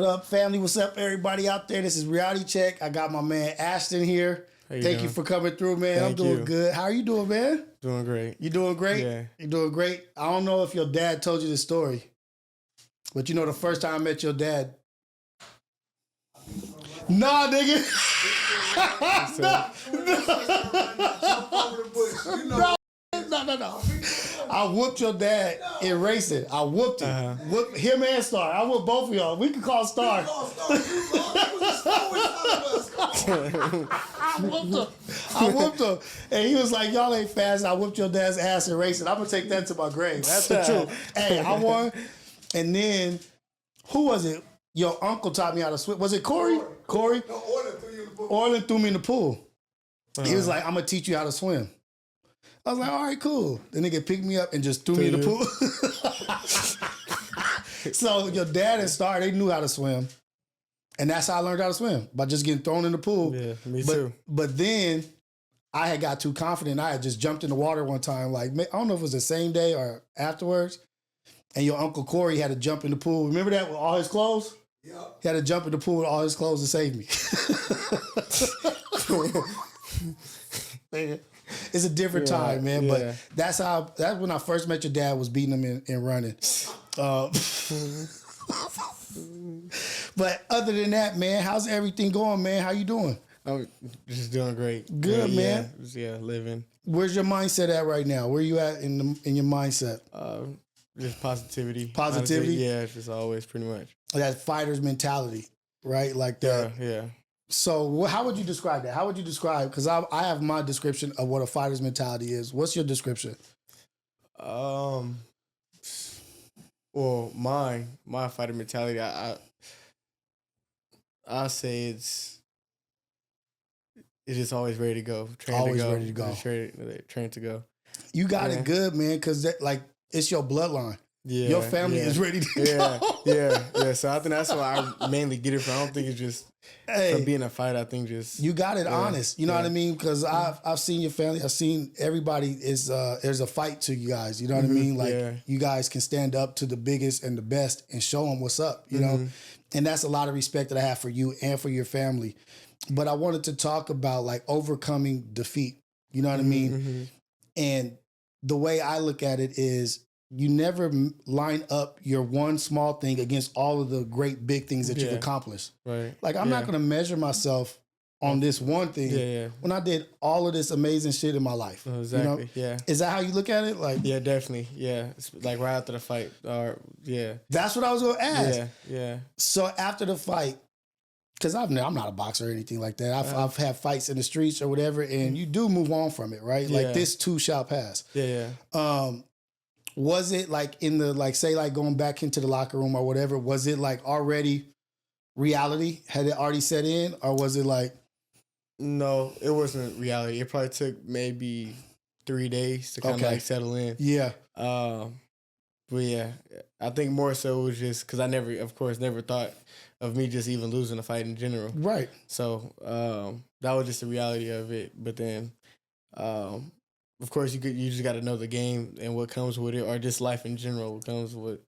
up, family? What's up, everybody out there? This is Reality Check. I got my man Ashton here. Thank you for coming through, man. I'm doing good. How are you doing, man? Doing great. You doing great? Yeah. You doing great? I don't know if your dad told you this story, but you know the first time I met your dad. Nah, nigga. No. I whooped your dad in racing. I whooped him. Whooped him and Star. I whooped both of y'all. We could call Star. I whooped him. And he was like, y'all ain't fast. I whooped your dad's ass in racing. I'm going to take that to my grave. That's the truth. Hey, I won. And then, who was it? Your uncle taught me how to swim. Was it Corey? Corey? No, Orland threw you in the pool. Orland threw me in the pool. He was like, I'm going to teach you how to swim. I was like, all right, cool. The nigga picked me up and just threw me in the pool. So your dad and Star, they knew how to swim. And that's how I learned how to swim, by just getting thrown in the pool. Yeah, me too. But then I had got too confident. I had just jumped in the water one time. Like, I don't know if it was the same day or afterwards. And your Uncle Corey had to jump in the pool. Remember that with all his clothes? Yeah. He had to jump in the pool with all his clothes to save me. It's a different time, man. But that's when I first met your dad, was beating him in running. But other than that, man, how's everything going, man? How you doing? I'm just doing great. Good, man. Yeah, living. Where's your mindset at right now? Where you at in your mindset? Just positivity. Positivity? Honestly, yeah, it's just always pretty much. That fighter's mentality, right? Like that. Yeah. So how would you describe that? How would you describe, because I have my description of what a fighter's mentality is. What's your description? Well, my fighter mentality, I say it's just always ready to go. Always ready to go. Train to go. You got it good, man, because it's your bloodline. Yeah, your family is ready to go. Yeah. So I think that's why I mainly get it from. I don't think it's just from being a fighter. I think just you got it honest. You know what I mean? Because I've seen your family. I've seen everybody. There's a fight to you guys. You know what I mean? Like you guys can stand up to the biggest and the best and show them what's up. You know, and that's a lot of respect that I have for you and for your family. But I wanted to talk about like overcoming defeat. You know what I mean? And the way I look at it is, you never line up your one small thing against all of the great big things that you've accomplished. Right. Like, I'm not going to measure myself on this one thing when I did all of this amazing shit in my life. Oh, exactly. You know? Is that how you look at it? Like, yeah, definitely. Yeah. It's like right after the fight. That's what I was going to ask. Yeah. So after the fight, because I'm not a boxer or anything like that. I've had fights in the streets or whatever, and you do move on from it, right? Like, this too shall pass. Yeah. Was it like in the, like, say, like going back into the locker room or whatever, was it like already reality? Had it already set in? Or was it like? No, it wasn't reality. It probably took maybe 3 days to kind of like settle in. Yeah. But yeah, I think more so it was just because I never thought of me just even losing a fight in general. Right. So that was just the reality of it. But then, of course, you just got to know the game and what comes with it, or just life in general. What comes with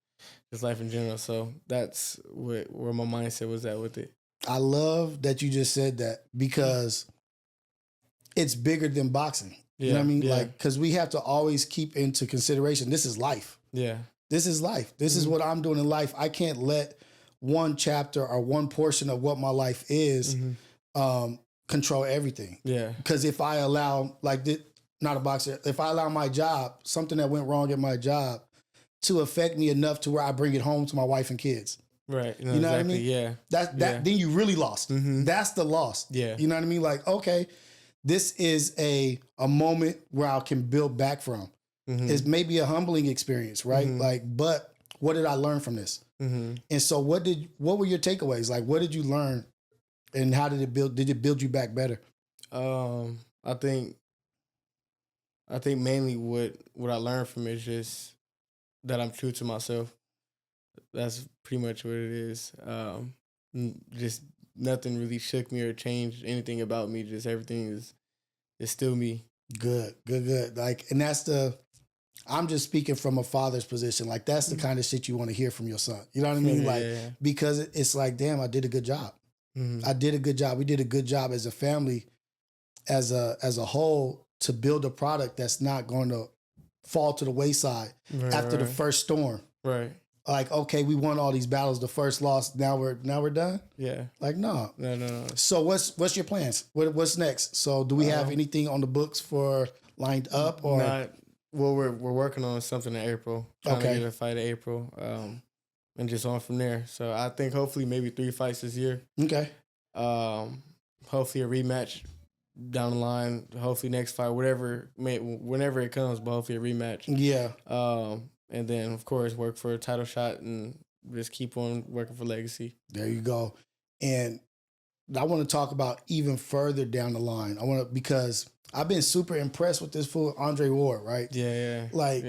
just life in general. So that's where my mindset was at with it. I love that you just said that, because it's bigger than boxing. You know what I mean? Like, because we have to always keep into consideration, this is life. Yeah. This is life. This is what I'm doing in life. I can't let one chapter or one portion of what my life is control everything. Yeah. Because if I allow, not a boxer, if I allow my job, something that went wrong in my job, to affect me enough to where I bring it home to my wife and kids. Right. You know what I mean? Yeah. Then you really lost. That's the loss. Yeah. You know what I mean? Like, okay, this is a moment where I can build back from. It's maybe a humbling experience, right? Like, but what did I learn from this? And so what were your takeaways? Like, what did you learn, and how did it build you back better? I think mainly what I learned from it is just that I'm true to myself. That's pretty much what it is. Just nothing really shook me or changed anything about me. Just everything is still me. Good. Like, and that's the I'm just speaking from a father's position. Like, that's the kind of shit you want to hear from your son. You know what I mean? Like, because it's like, damn, I did a good job. I did a good job. We did a good job as a family, as a whole, to build a product that's not going to fall to the wayside after the first storm. Right. Like, okay, we won all these battles. The first loss. Now we're done. Yeah. Like, no. No. So what's your plans? What's next? So do we have anything on the books for lined up or? Not. Well, we're working on something in April. Trying to get a fight in April. And just on from there. So I think hopefully maybe 3 fights this year. Okay. Hopefully a rematch down the line. Hopefully next fight, whenever it comes, but hopefully a rematch. Yeah. And then of course work for a title shot and just keep on working for legacy. There you go. And I want to talk about even further down the line. Because I've been super impressed with this fool, Andre Ward, right? Yeah. Like,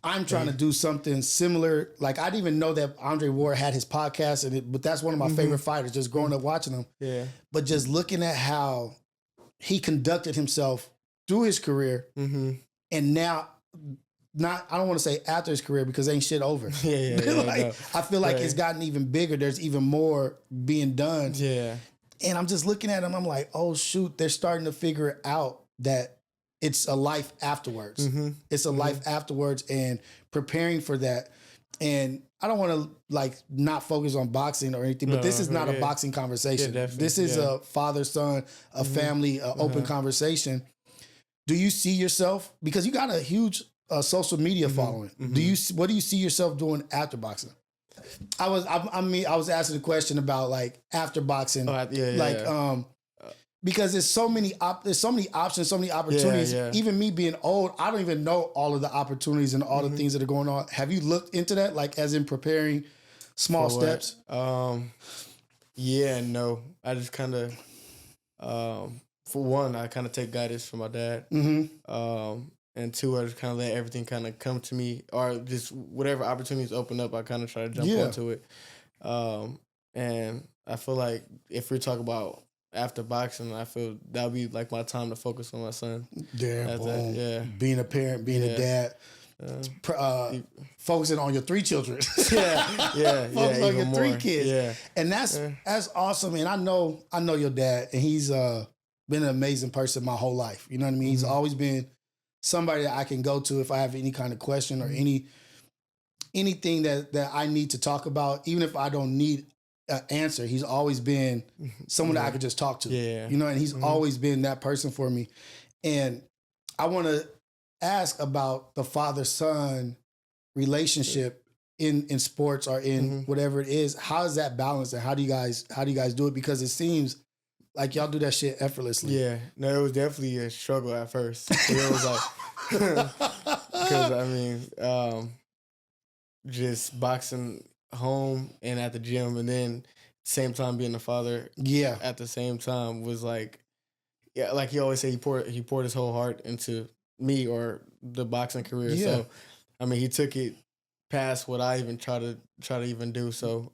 I'm trying to do something similar. Like, I didn't even know that Andre Ward had his podcast, but that's one of my favorite fighters, just growing up watching him. Yeah. But just looking at how he conducted himself through his career, and now, I don't want to say after his career because ain't shit over. I feel like it's gotten even bigger. There's even more being done. Yeah. And I'm just looking at him. I'm like, oh, shoot, they're starting to figure out that it's a life afterwards. It's a life afterwards and preparing for that. And I don't want to like not focus on boxing or anything, but this is not a boxing conversation. This is a father-son, a family, open conversation. Do you see yourself, because you got a huge social media following. What do you see yourself doing after boxing? I was asking a question about like after boxing, because there's so many options, so many opportunities. Even me being old, I don't even know all of the opportunities and all the things that are going on. Have you looked into that, like as in preparing small steps? Yeah and no. I just kind of, for one, I kind of take guidance from my dad. And two, I just kind of let everything kind of come to me, or just whatever opportunities open up, I kind of try to jump onto it. And I feel like if we talk about after boxing, I feel that would be like my time to focus on my son. Being a parent, being a dad, focusing on your 3 children. Focusing on your 3 kids. And that's awesome. And I know your dad, and he's been an amazing person my whole life. You know what I mean? He's always been somebody that I can go to if I have any kind of question or anything that I need to talk about, even if I don't need an answer. He's always been someone that I could just talk to. You know, and he's always been that person for me. And I want to ask about the father-son relationship in sports or in whatever it is. How is that balanced, and how do you guys do it? Because it seems like y'all do that shit effortlessly. Yeah. No, it was definitely a struggle at first. It was like, because I mean, just boxing home and at the gym, and then same time being a father. Yeah. At the same time was like, like he always say, he poured his whole heart into me or the boxing career. Yeah. So, I mean, he took it past what I even try to even do. So,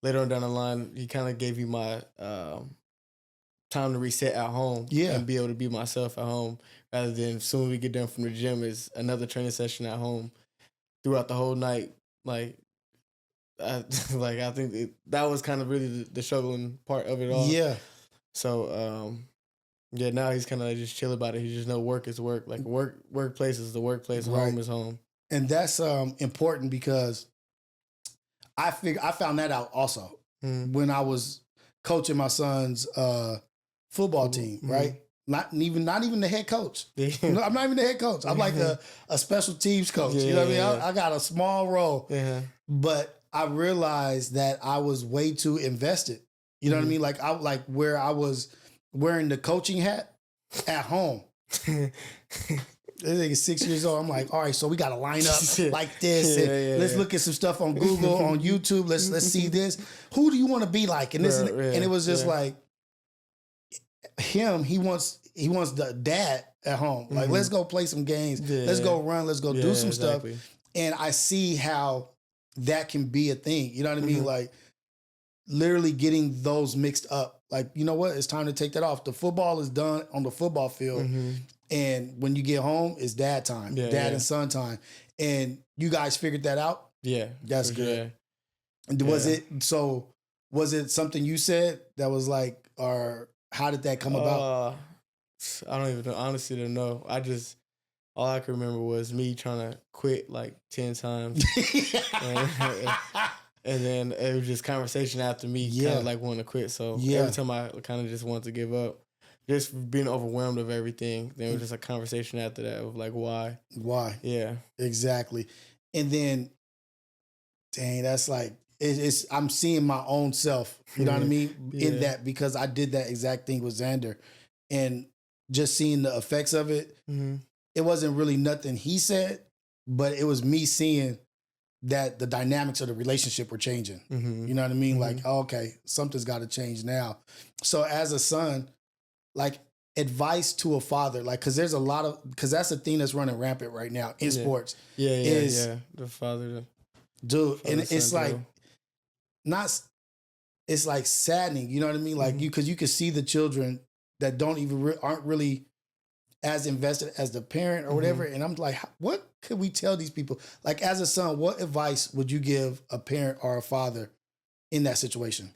later on down the line, he kind of gave me my time to reset at home and be able to be myself at home, rather than soon as we get done from the gym is another training session at home throughout the whole night. Like, I think that was kind of really the struggling part of it all. Yeah. So, now he's kind of like just chill about it. He just know work is work. Like workplace is the workplace, home is home. And that's important, because I found that out also when I was coaching my son's football team, right? Not even the head coach. No, I'm not even the head coach. I'm like a special teams coach. You know what I mean? I got a small role. But I realized that I was way too invested. You know what I mean? Like where I was wearing the coaching hat at home. This nigga 6 years old. I'm like, all right, so we got to line up like this. And let's look at some stuff on Google, on YouTube. Let's see this. Who do you want to be like? And this, and it was just like him. He wants the dad at home. Like, let's go play some games. Let's go run. Let's go do some stuff. And I see how that can be a thing. You know what I mean? Like, literally getting those mixed up. Like, you know what? It's time to take that off. The football is done on the football field. And when you get home, it's dad time, dad and son time. And you guys figured that out? Yeah. That's good. Sure. And was it something you said that was like, or how did that come about? I don't even know. Honestly, don't know. All I can remember was me trying to quit like 10 times. and then it was just conversation after me kind of like wanting to quit. So every time I kind of just wanted to give up, just being overwhelmed of everything, there was just a conversation after that of like, why? Why? Yeah. Exactly. And then, dang, that's like, I'm seeing my own self, you know what I mean? In that, because I did that exact thing with Xander. And just seeing the effects of it, it wasn't really nothing he said, but it was me seeing that the dynamics of the relationship were changing. You know what I mean? Like, oh, okay, something's got to change now. So as a son, like advice to a father, like, cause there's a lot of, cause that's the thing that's running rampant right now in sports. The father, dude. And it's like, it's like saddening. You know what I mean? Like cause you can see the children that don't even, aren't really as invested as the parent or whatever. And I'm like, what could we tell these people? Like as a son, what advice would you give a parent or a father in that situation?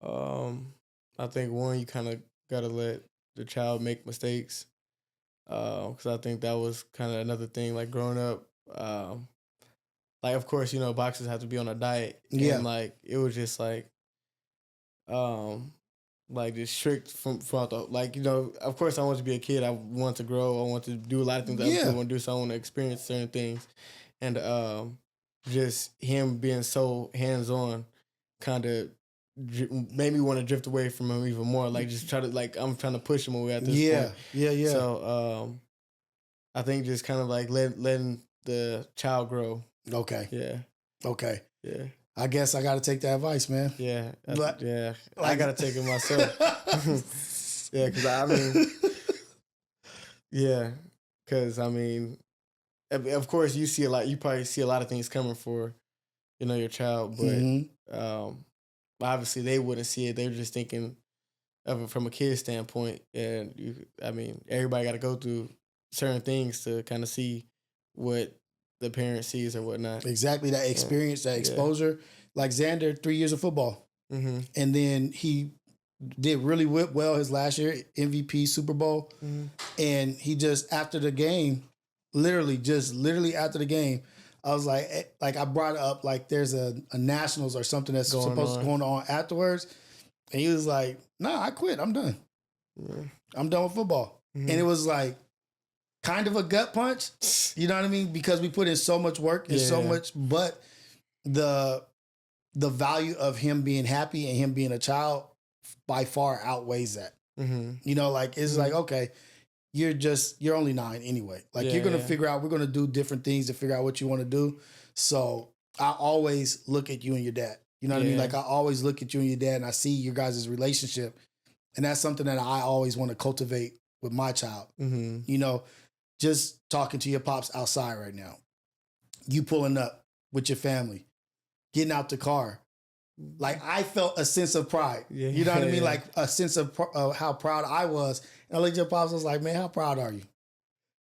I think one, you kind of got to let the child make mistakes. Cause I think that was kind of another thing, like growing up, like, of course, you know, boxers have to be on a diet. And like, it was just like just strict from the, like, you know, of course I want to be a kid. I want to grow. I want to do a lot of things that other people want to do. So I want to experience certain things. And just him being so hands-on kind of made me want to drift away from him even more. Like, just try to, like, I'm trying to push him away at this point. Yeah. So I think just kind of like letting the child grow. Okay. Yeah. Okay. Yeah. I guess I got to take that advice, man. Yeah. I got to take it myself. Yeah, because I mean, of course you see a lot, you probably see a lot of things coming for, you know, your child, but obviously they wouldn't see it. They're just thinking of it from a kid's standpoint. And everybody got to go through certain things to kind of see what the parent sees or whatnot. Exactly, that experience, that exposure. Like Xander, 3 years of football. And then he did really well his last year, MVP, Super Bowl. And he just, after the game, literally after the game, I was like I brought up, like, there's a nationals or something that's supposed to go on afterwards. And he was like, nah, I quit. I'm done. I'm done with football. And it was like, kind of a gut punch, you know what I mean? Because we put in so much work and so much, but the value of him being happy and him being a child by far outweighs that. You know, like, it's like, okay, you're only 9 anyway. Like, you're going to figure out, we're going to do different things to figure out what you want to do. So I always look at you and your dad. You know what I mean? Like, I always look at you and your dad and I see your guys' relationship. And that's something that I always want to cultivate with my child. You know, just talking to your pops outside right now, you pulling up with your family, getting out the car. Like, I felt a sense of pride. You know what I mean? Like, a sense of how proud I was. And I looked at your pops, I was like, man, how proud are you?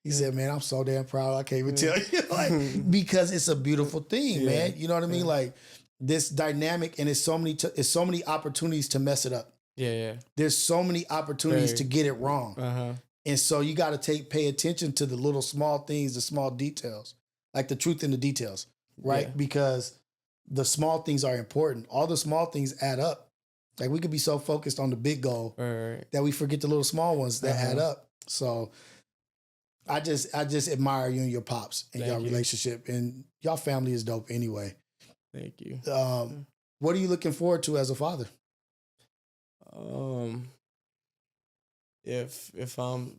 He said, man, I'm so damn proud. I can't even tell you. Like, because it's a beautiful thing, man. You know what I mean? Like, this dynamic, and it's so many opportunities to mess it up. There's so many opportunities to get it wrong. And so you got to pay attention to the little small things, the small details, like the truth in the details, right? Because the small things are important. All the small things add up. Like, we could be so focused on the big goal that we forget the little small ones that add up. So I just admire you and your pops and your relationship, and y'all family is dope anyway. Thank you. What are you looking forward to as a father? If I'm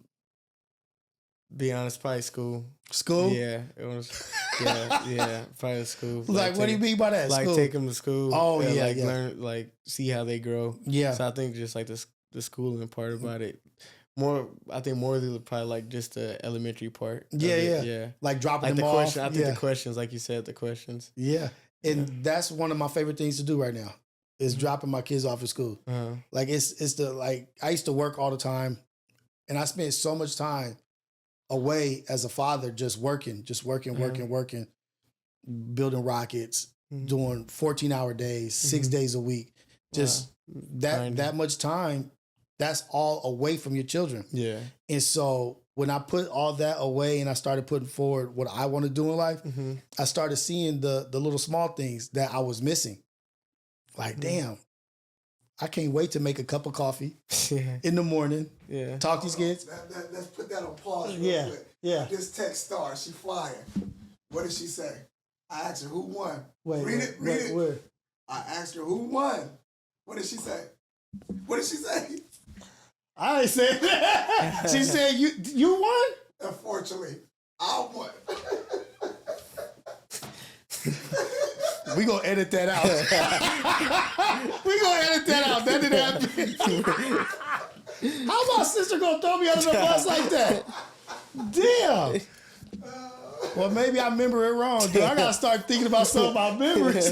being honest, probably school. School? Yeah, it was. Probably school. Like, what do you mean by that? Like, school? take them to school. Oh, and, yeah, learn, like, see how they grow. Yeah. So I think just like the schooling part about it. I think more than probably like just the elementary part. Yeah. Like dropping them off. I think the questions, like you said, the questions. Yeah. And that's one of my favorite things to do right now is dropping my kids off at school. Like, it's I used to work all the time, and I spent so much time away as a father, just working, working, building rockets, doing 14-hour days, 6 days a week. Just that much time, that's all away from your children. Yeah. And so when I put all that away and I started putting forward what I want to do in life, I started seeing the little small things that I was missing. Like, damn, I can't wait to make a cup of coffee in the morning. Yeah. Talk to these kids. Let's put that on pause real quick. Yeah. This text star, she flying. What did she say? I asked her who won. Read it. Where? I asked her who won. What did she say? I ain't said that. She said you won? Unfortunately, I won. We gonna edit that out. That didn't happen. How my sister gonna throw me under the bus like that? Damn. Well, maybe I remember it wrong, dude. I gotta start thinking about some of my memories.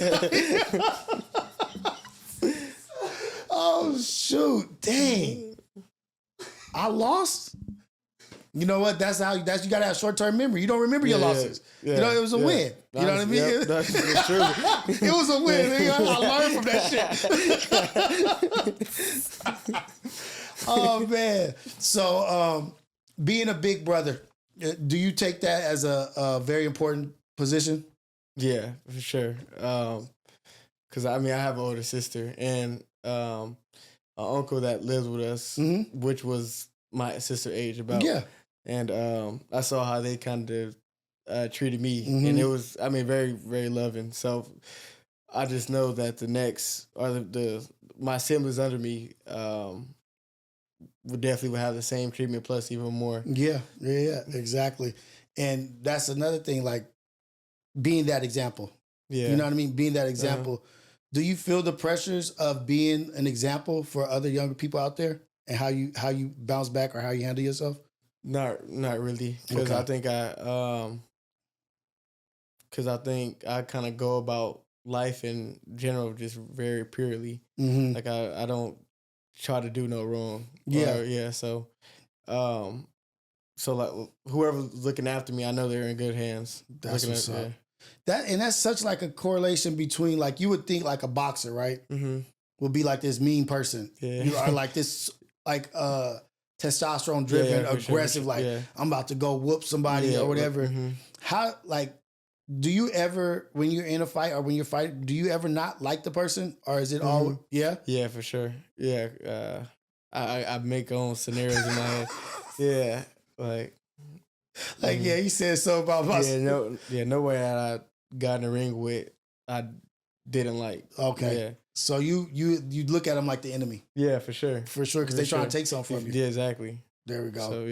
Oh shoot! Dang. I lost. You know what? That's you gotta have short-term memory. You don't remember your losses. Yeah, you know, it was a win. You know what I mean? Yep, that's true. It was a win. I learned from that shit. Oh man. So being a big brother, do you take that as a very important position? Yeah, for sure. Cause I have an older sister and an uncle that lives with us, which was my sister age about. Yeah. And I saw how they kind of treated me, and it was, very, very loving. So I just know that the next, or my siblings under me, would definitely have the same treatment, plus even more. Yeah, exactly. And that's another thing, like being that example. Yeah, you know what I mean. Being that example. Do you feel the pressures of being an example for other younger people out there, and how you bounce back or how you handle yourself? Not really, because I think I kind of go about life in general just very purely. Like I don't try to do no wrong. Yeah. So like whoever's looking after me, I know they're in good hands. That's what's up. That's such like a correlation between, like, you would think like a boxer, right? Would be like this mean person. Yeah. You are like this like testosterone driven, aggressive, sure. Like I'm about to go whoop somebody or whatever. How, like, do you ever, when you're in a fight or when you're fighting, do you ever not like the person, or is it all Yeah, for sure. Yeah. I make own scenarios in my head. Yeah. Like you said so about myself. No way that I got in the ring with I didn't like. Okay. Yeah. So you look at them like the enemy. Yeah, for sure. For sure, because they trying to take something from you. Yeah, exactly. There we go. So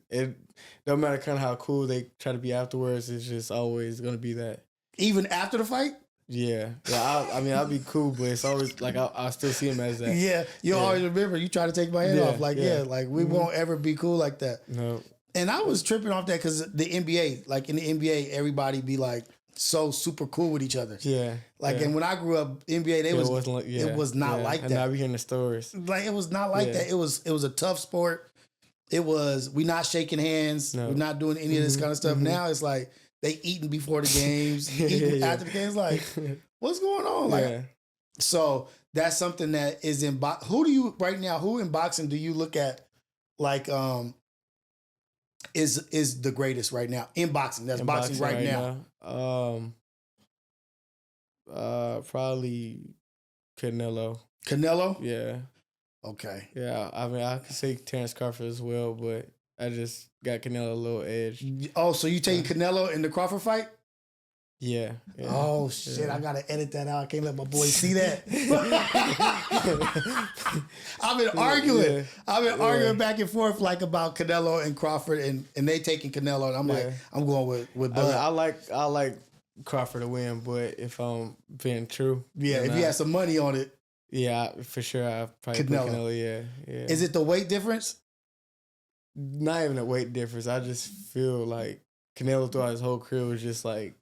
it no matter kind of how cool they try to be afterwards, it's just always gonna be that. Even after the fight? Yeah. I'll be cool, but it's always like I still see him as that. Yeah, you always remember you try to take my head off. Like we won't ever be cool like that. No. And I was tripping off that because the NBA, like in the NBA, everybody be like so super cool with each other. Yeah. And when I grew up, NBA, it was not like that. And I be hearing the stories. Like, it was not like that. It was a tough sport. It was, we not shaking hands. No. We're not doing any of this kind of stuff. Now it's like they eating before the games, eating after the games. Like, what's going on? Like, so that's something that is in who in boxing do you look at like is the greatest right now in boxing? That's in boxing right now. Probably Canelo. Canelo? Yeah. Okay. Yeah, I could say Terrence Crawford as well, but I just got Canelo a little edge. Oh, so you taking Canelo in the Crawford fight? Yeah. Oh shit! I gotta edit that out. I can't let my boys see that. I've been arguing. I've been arguing back and forth like about Canelo and Crawford, and they taking Canelo, and I'm like, I'm going with Bud. I like Crawford to win, but if I'm being true, if you had some money on it, for sure, I probably put Canelo. Yeah. Is it the weight difference? Not even a weight difference. I just feel like Canelo throughout his whole career was just like.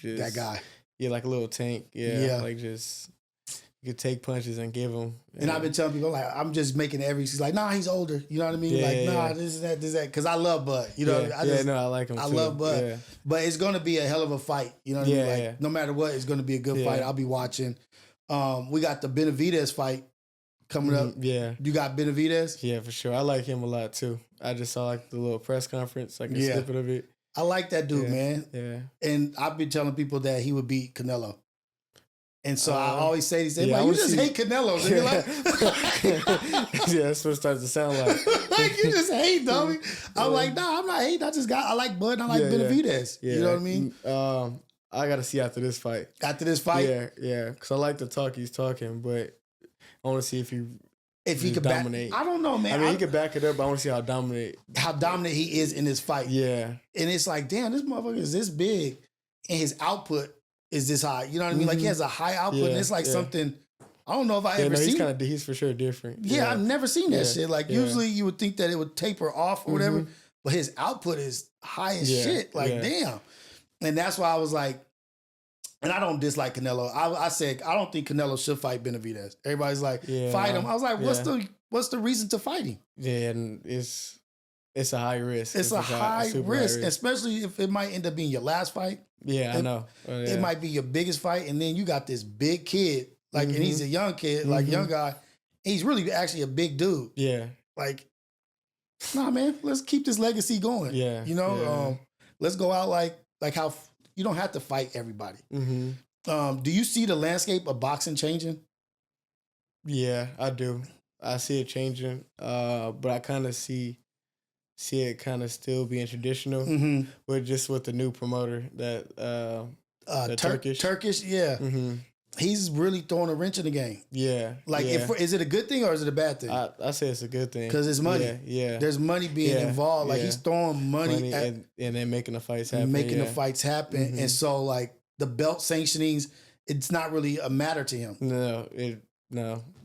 That guy. Yeah, like a little tank. Yeah. Like just You could take punches and give them. And I've been telling people, like, I'm just making he's like, nah, he's older. You know what I mean? This is that. Because I love Bud. You know, I like him too. I love Bud. Yeah. But it's going to be a hell of a fight. You know what I mean? Like, no matter what, it's going to be a good fight. I'll be watching. We got the Benavidez fight coming up. Yeah. You got Benavidez? Yeah, for sure. I like him a lot too. I just saw like the little press conference, like a snippet of it. I like that dude, man. Yeah. And I've been telling people that he would beat Canelo. And so I always say these things, you just hate Canelo. Yeah. Like, yeah, that's what it starts to sound like. Like, you just hate, dummy. I'm like, nah, I'm not hating. I like Bud and I like Benavidez. Yeah. You know what I mean? I got to see after this fight. After this fight? Yeah. Because I like the talk he's talking, but I want to see if he could dominate. I don't know, man. I mean, he could back it up, but I want to see how dominant he is in this fight. Yeah. And it's like, damn, this motherfucker is this big and his output is this high. You know what I mean? Like, he has a high output and it's like something, I don't know if I ever seen. He's for sure different. Yeah, I've never seen that shit. Like, usually you would think that it would taper off or whatever, but his output is high as shit. Like, damn. And that's why I was like, and I don't dislike Canelo. I said, I don't think Canelo should fight Benavidez. Everybody's like, fight him. I was like, what's the reason to fight him? Yeah, and it's a high risk. It's a high risk, especially if it might end up being your last fight. Yeah, I know. It might be your biggest fight, and then you got this big kid, like, and he's a young kid, like young guy. He's really actually a big dude. Yeah. Like, nah, man, let's keep this legacy going. Yeah. You know, let's go out like how you don't have to fight everybody. Do you see the landscape of boxing changing? Yeah, I do. I see it changing, but I kind of see it kind of still being traditional, with the new promoter that Turkish, yeah. He's really throwing a wrench in the game. Yeah, like, is it a good thing or is it a bad thing? I say it's a good thing because it's money. Yeah, there's money being involved. Like, he's throwing money and then making the fights happen. And so, like, the belt sanctionings, it's not really a matter to him. No.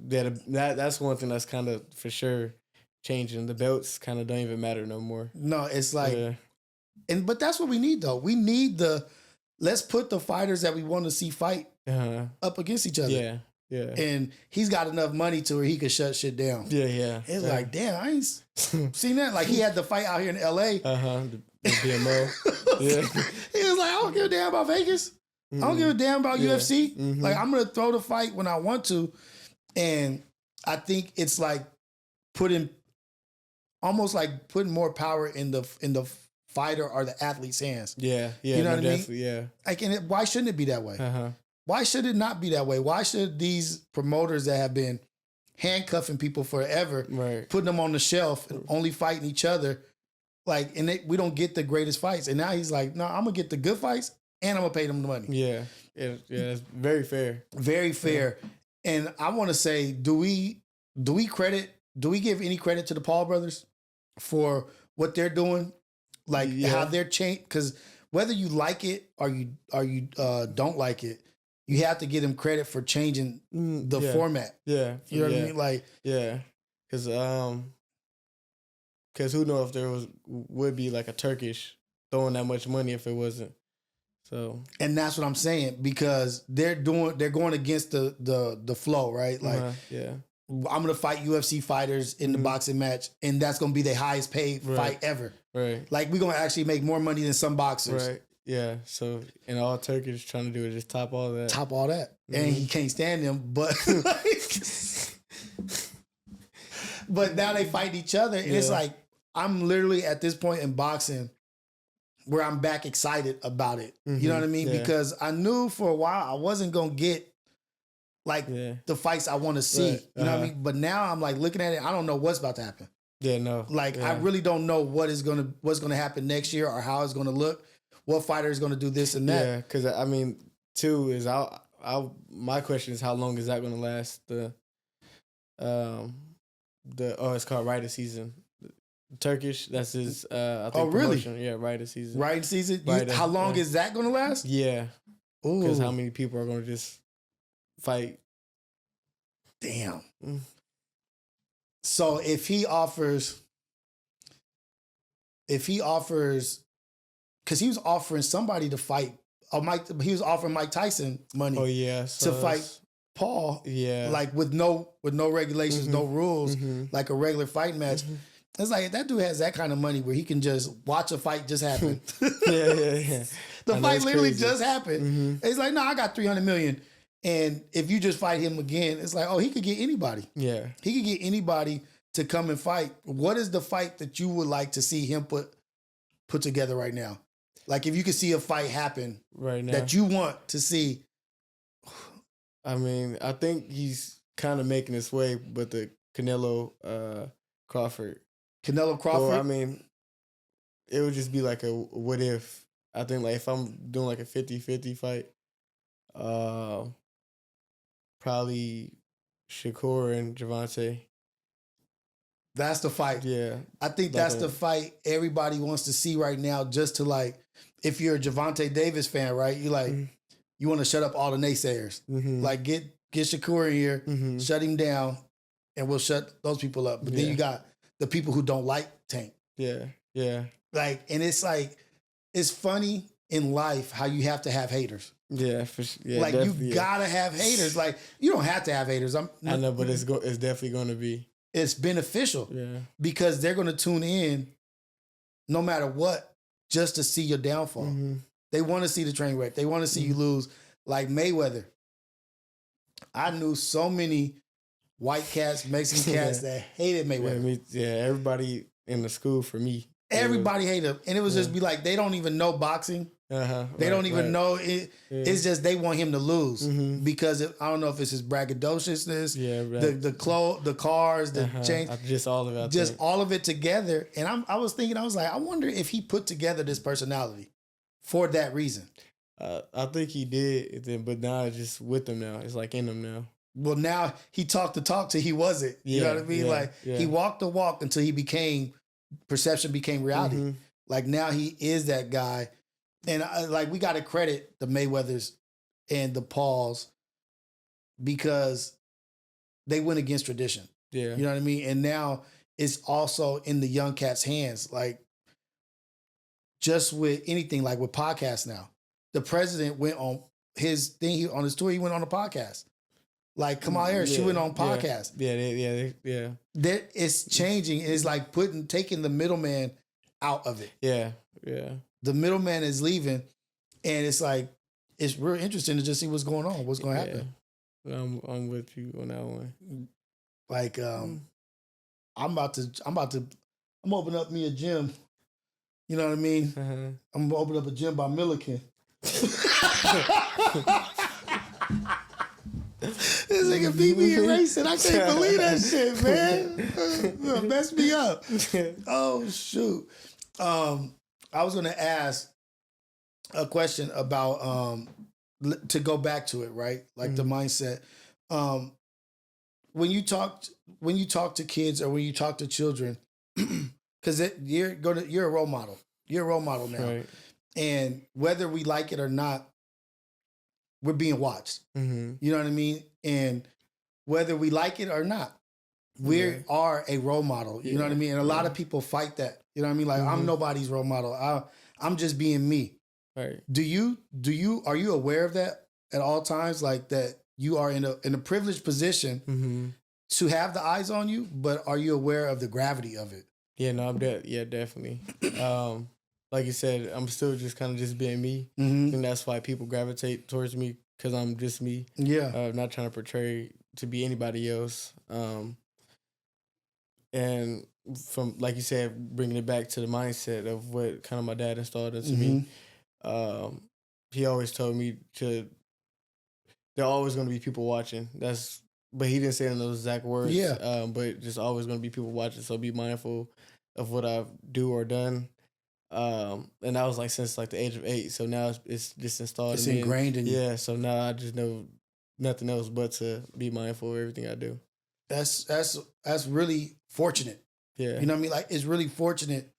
That's one thing that's kind of for sure changing. The belts kind of don't even matter no more. No, it's like, but that's what we need though. We need let's put the fighters that we want to see fight up against each other. Yeah. And he's got enough money to where he could shut shit down. Yeah. It's like, damn, I ain't seen that. Like, he had the fight out here in LA. The BMO. He was like, I don't give a damn about Vegas. I don't give a damn about UFC. Like, I'm gonna throw the fight when I want to. And I think it's like almost like putting more power in the fighter or the athlete's hands. Yeah. You know what I mean? Yeah. Like, and why shouldn't it be that way? Why should it not be that way? Why should these promoters that have been handcuffing people forever, putting them on the shelf and only fighting each other, like, and we don't get the greatest fights? And now he's like, no, I'm gonna get the good fights and I'm gonna pay them the money. Yeah. It's very fair. Very fair. Yeah. And I want to say, do we give any credit to the Paul brothers for what they're doing? Like, how they're changed? Because whether you like it or you don't like it, you have to give them credit for changing the format. Yeah. You know what I mean? Like, because who knows if there would be like a Turkish throwing that much money if it wasn't. So, and that's what I'm saying, because they're going against the flow, right? Like, I'm gonna fight UFC fighters in the boxing match, and that's gonna be the highest paid fight ever. Right. Like, we're gonna actually make more money than some boxers. Right. Yeah. So, and all Turkish trying to do is just top all that. And he can't stand them, but but now they fight each other, and it's like, I'm literally at this point in boxing where I'm back excited about it. You know what I mean? Because I knew for a while I wasn't going to get like the fights I want to see. You know what I mean? But now I'm like looking at it, I don't know what's about to happen. Yeah, no. Like, I really don't know what's going to happen next year or how it's going to look. What fighter is going to do this and that. Yeah, because I mean, too, is my question is, how long is that going to last? It's called Rider Season. Turkish, that's his I think promotion. Yeah, Rider Season. Rider Season? How long is that going to last? Yeah. Because how many people are going to just fight? Damn. So if he offers, because he was offering somebody to fight, he was offering Mike Tyson money to fight Paul, yeah, like with no regulations, no rules, like a regular fight match. It's like that dude has that kind of money where he can just watch a fight just happen. yeah. The fight literally just happened. It's like, no, I got 300 million. And if you just fight him again, it's like, oh, he could get anybody. Yeah. He could get anybody to come and fight. What is the fight that you would like to see him put together right now? Like if you could see a fight happen right now that you want to see. I mean, I think he's kind of making his way, but the Canelo Crawford. Canelo Crawford? Well, I mean, it would just be like a what if. I think like if I'm doing like a 50-50 fight, probably Shakur and Javante. That's the fight. Yeah. I think that's the fight everybody wants to see right now, just to like, if you're a Javante Davis fan, right? You like, you want to shut up all the naysayers. Like get Shakur in here, shut him down, and we'll shut those people up. But then you got the people who don't like Tank. Yeah. Yeah. Like, and it's like, it's funny in life how you have to have haters. Yeah, for sure. Yeah, like you gotta have haters. Like you don't have to have haters. I know, but it's definitely going to be. It's beneficial. Yeah. Because they're going to tune in no matter what just to see your downfall. They want to see the train wreck. They want to see you lose. Like Mayweather. I knew so many white cats, Mexican cats that hated Mayweather. Everybody in the school for me. Everybody hated him. And it was just be like, they don't even know boxing. They don't even know it. Yeah. It's just they want him to lose because I don't know if it's his braggadociousness, the cars, the chains, just all of it. Just all of it together. And I was thinking, I was like, I wonder if he put together this personality for that reason. I think he did, but now it's just with him now. It's like in him now. Well, now he talked the talk till he wasn't. You know what I mean? He walked the walk until perception became reality. Like now he is that guy. And we got to credit the Mayweathers and the Pauls because they went against tradition. Yeah. You know what I mean? And now it's also in the young cat's hands. Like just with anything, like with podcasts now. The president went on his thing, on his tour, he went on a podcast. Like Kamala Harris, she went on podcast. Yeah. It's changing. It's like taking the middleman out of it. Yeah. The middleman is leaving, and it's like it's real interesting to just see what's going on, what's going to happen. Yeah. I'm with you on that one. Like I'm opening up me a gym. You know what I mean? I'm gonna open up a gym by Milliken. This nigga beat me in racing. I can't believe that shit, man. Mess me up. Oh shoot. I was going to ask a question about to go back to it, right? Like the mindset. When you talk to kids or when you talk to children, because you're a role model. You're a role model now, right. And whether we like it or not, we're being watched. You know what I mean? And whether we like it or not, we are a role model. You know what I mean? And a lot of people fight that. You know what I mean? Like I'm nobody's role model. I'm just being me. Right. Are you aware of that at all times? Like that you are in a privileged position to have the eyes on you, but are you aware of the gravity of it? Yeah, no, definitely. Like you said, I'm still just kind of just being me. And that's why people gravitate towards me because I'm just me. Yeah. Not trying to portray to be anybody else. And from, like you said, bringing it back to the mindset of what kind of my dad installed into me, he always told me there are always going to be people watching. But he didn't say it in those exact words. Yeah. But just always going to be people watching. So be mindful of what I've do or done. And that was like since like the age of 8. So now it's just installed. It's ingrained in you. Yeah. So now I just know nothing else but to be mindful of everything I do. That's really fortunate. Yeah. You know what I mean? Like it's really fortunate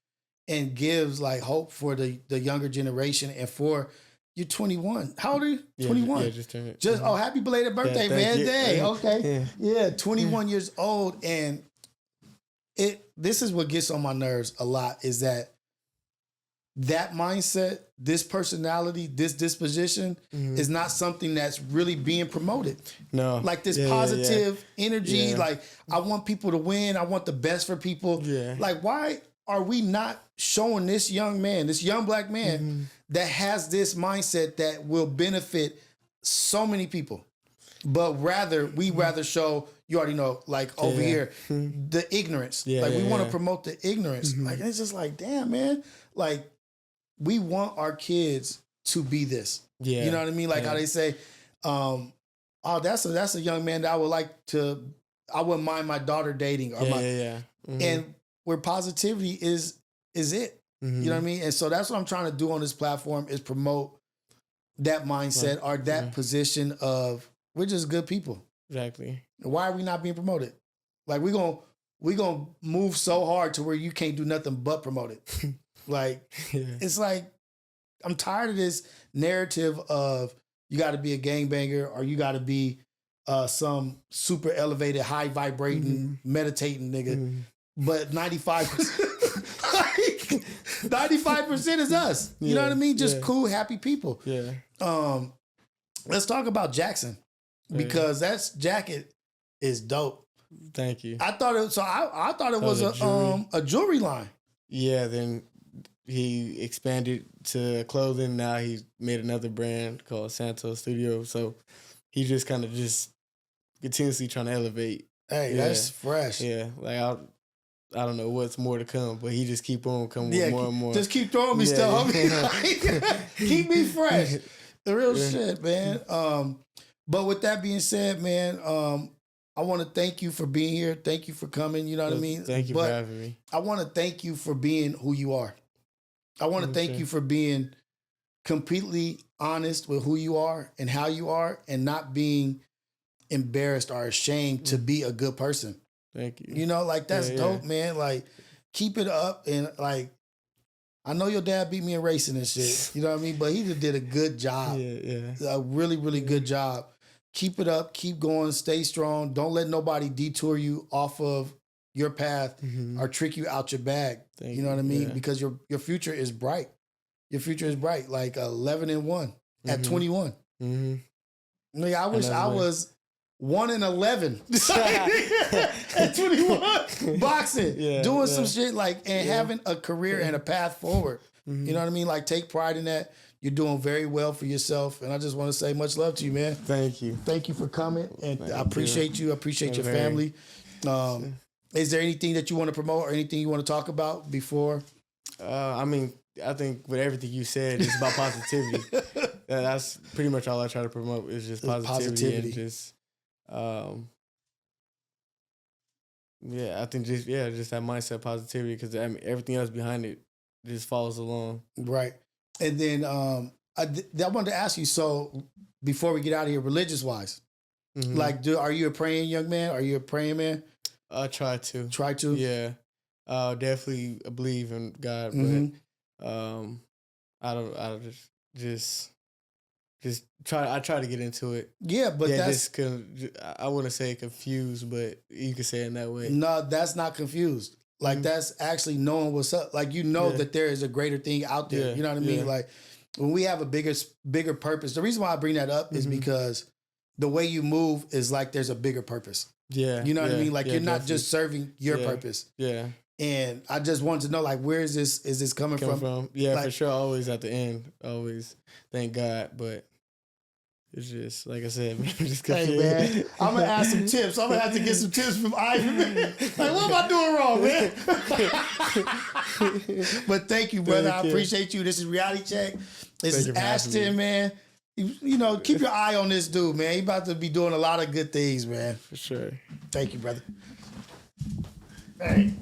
and gives like hope for the younger generation and for you're 21. How old are you? 21. Yeah, just turned it. Oh, happy belated birthday, man. you. Day. Okay. Yeah, 21 years old. And this is what gets on my nerves a lot is that that mindset, this personality, this disposition is not something that's really being promoted. No. Like this positive energy, like I want people to win. I want the best for people. Yeah. Like, why are we not showing this young man, this young black man that has this mindset that will benefit so many people? But we rather show, you already know, like over here, the ignorance. Like we want to promote the ignorance. Like it's just like, damn, man. Like we want our kids to be this. Yeah. You know what I mean? Like how they say, oh, that's a young man that I wouldn't mind my daughter dating. Or And where positivity is it. You know what I mean? And so that's what I'm trying to do on this platform is promote that mindset or that position of we're just good people. Exactly. Why are we not being promoted? Like we gonna move so hard to where you can't do nothing but promote it. Like it's like I'm tired of this narrative of you got to be a gangbanger or you got to be some super elevated, high vibrating, meditating nigga. But 95% is us. You know what I mean? Just cool, happy people. Yeah. Let's talk about Jackson. Because that jacket is dope. Thank you. I thought it. So I thought it was a jewelry line. Yeah. Then he expanded to clothing. Now he made another brand called Santo Studio. So he just kind of just continuously trying to elevate. Hey, that's fresh. Yeah. Like I don't know what's more to come, but he just keep on coming with more and more. Just keep throwing me stuff. Keep me fresh. The real shit, man. But with that being said, man, I want to thank you for being here. Thank you for coming. You know what I mean? Thank you for having me. I want to thank you for being who you are. I want to thank you for being completely honest with who you are and how you are and not being embarrassed or ashamed to be a good person. Thank you. You know, like that's dope, man. Like keep it up. And like, I know your dad beat me in racing and shit. You know what I mean? But he just did a good job. A really, really good job. Keep it up. Keep going. Stay strong. Don't let nobody detour you off of your path or trick you out your bag. You know what I mean? Because your future is bright. Your future is bright. Like 11-1 at 21. Like, I wish I was 1-11 at 21 boxing, doing some shit like and having a career and a path forward. You know what I mean? Like take pride in that. You're doing very well for yourself, and I just want to say much love to you, man. Thank you. Thank you for coming, and I appreciate you. I appreciate your family. Is there anything that you want to promote or anything you want to talk about before? I mean, I think with everything you said, it's about positivity. That's pretty much all I try to promote is just positivity. And just, I think just that mindset positivity because I mean, everything else behind it just follows along. Right. And then I wanted to ask you, so before we get out of here, religious-wise, like, are you a praying young man? Are you a praying man? I try to. Try to? Yeah. Definitely believe in God, but I don't just try to get into it. Yeah, but that's... I wouldn't say confused, but you could say it in that way. No, that's not confused. Like, that's actually knowing what's up. Like, you know that there is a greater thing out there. You know what I mean? Like, when we have a bigger purpose, the reason why I bring that up is because the way you move is like there's a bigger purpose. Yeah. You know what I mean? Like, you're not just serving your purpose. Yeah. And I just wanted to know, like, where is this coming from? Yeah, like, for sure. Always at the end. Always. Thank God. But it's just, like I said, man, I'm just confused. Hey, man, I'm going to ask some tips. I'm going to have to get some tips from Ivan. Like, what am I doing wrong, man? But thank you, brother. I appreciate you. This is Reality Check. This is Ashton, man. You know, keep your eye on this dude, man. He about to be doing a lot of good things, man. For sure. Thank you, brother. Hey.